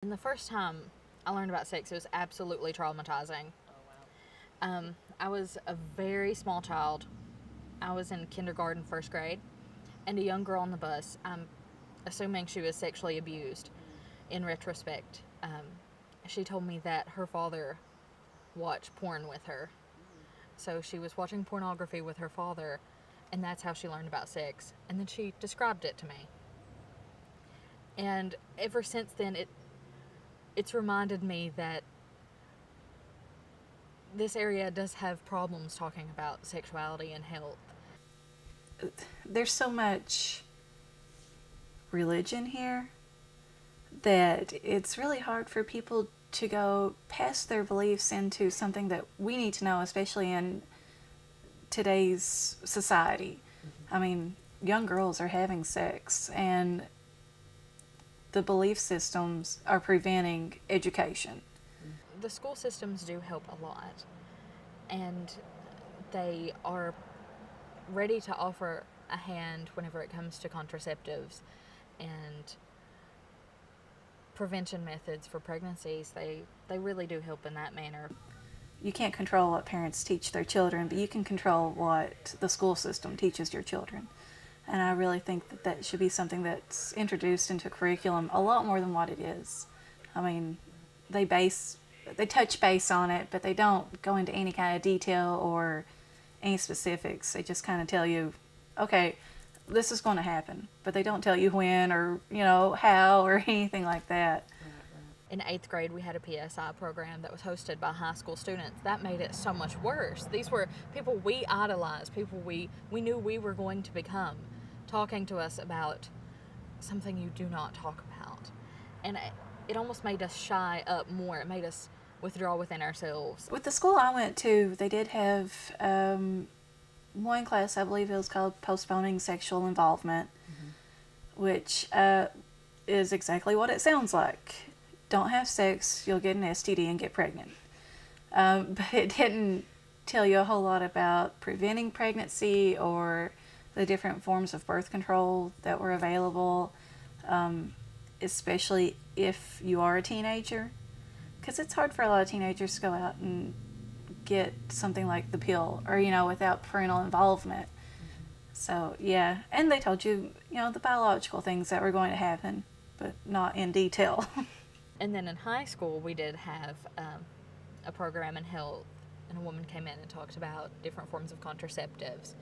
And the first time I learned about sex, it was absolutely traumatizing. I was a very small child. I was in kindergarten, first grade, and a young girl on the bus, I'm assuming she was sexually abused in retrospect. She told me that her father watched porn with her. So she was watching pornography with her father, and that's how she learned about sex. And then she described it to me. And ever since then, it's reminded me that this area does have problems talking about sexuality and health. There's so much religion here that it's really hard for people to go past their beliefs into something that we need to know, especially in today's society. I mean, young girls are having sex, and the belief systems are preventing education. The school systems do help a lot, and they are ready to offer a hand whenever it comes to contraceptives and prevention methods for pregnancies. They really do help in that manner. You can't control what parents teach their children, but you can control what the school system teaches your children. And I really think that that should be something that's introduced into curriculum a lot more than what it is. I mean, they base they touch base on it, but they don't go into any kind of detail or any specifics. They just kind of tell you, okay, this is going to happen, but they don't tell you when or how or anything like that. In eighth grade, we had a PSI program that was hosted by high school students. That made it so much worse. These were people we idolized, people we knew we were going to become, talking to us about something you do not talk about. And it almost made us shy up more. It made us withdraw within ourselves. With the school I went to, they did have one class, I believe it was called Postponing Sexual Involvement, which is exactly what it sounds like. Don't have sex, you'll get an STD and get pregnant. But it didn't tell you a whole lot about preventing pregnancy or the different forms of birth control that were available, especially if you are a teenager. Because it's hard for a lot of teenagers to go out and get something like the pill or, without parental involvement. So, yeah. And they told you, the biological things that were going to happen, but not in detail. And then in high school, we did have a program in health, and a woman came in and talked about different forms of contraceptives.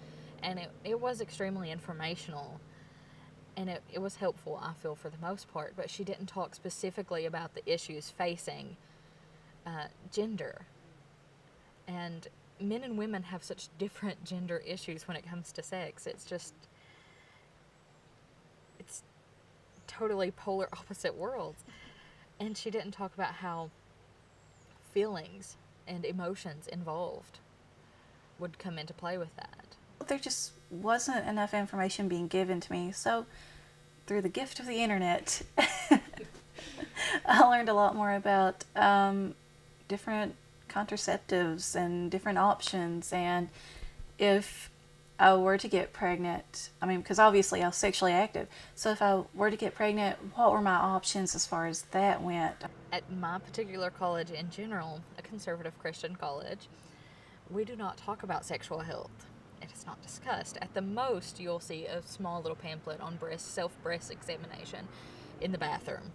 And it was extremely informational, and it was helpful, I feel, for the most part, but she didn't talk specifically about the issues facing gender. And men and women have such different gender issues when it comes to sex. It's totally polar opposite worlds. And she didn't talk about how feelings and emotions involved would come into play with that. There just wasn't enough information being given to me. So, through the gift of the internet, I learned a lot more about different contraceptives and different options. And if I were to get pregnant, because obviously I was sexually active. So if I were to get pregnant, what were my options as far as that went? At my particular college in general, a conservative Christian college, we do not talk about sexual health. It is not discussed. At the most, you'll see a small little pamphlet on self-breast examination in the bathroom.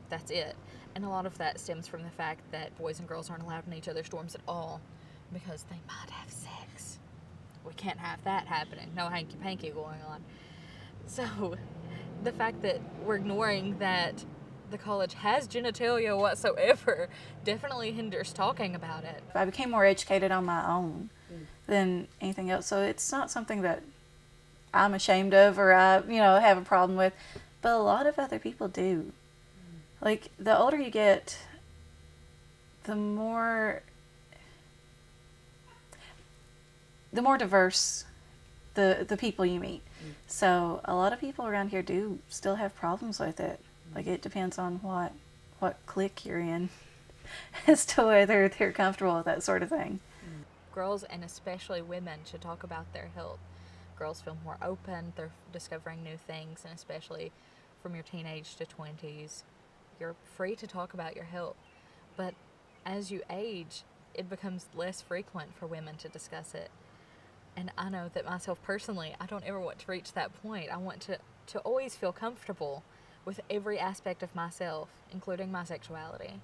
That's it. And a lot of that stems from the fact that boys and girls aren't allowed in each other's dorms at all because they might have sex. We can't have that happening. No hanky-panky going on. So the fact that we're ignoring that the college has genitalia whatsoever definitely hinders talking about it. I became more educated on my own than anything else. So it's not something that I'm ashamed of or I, have a problem with. But a lot of other people do. Like, the older you get, the more diverse the people you meet. So a lot of people around here do still have problems with it. Like, it depends on what clique you're in as to whether they're comfortable with that sort of thing. Girls, and especially women, should talk about their health. Girls feel more open, they're discovering new things, and especially from your teenage to 20s, You're free to talk about your health. But as you age, it becomes less frequent for women to discuss it. And I know that myself personally, I don't ever want to reach that point. I want to always feel comfortable with every aspect of myself, including my sexuality.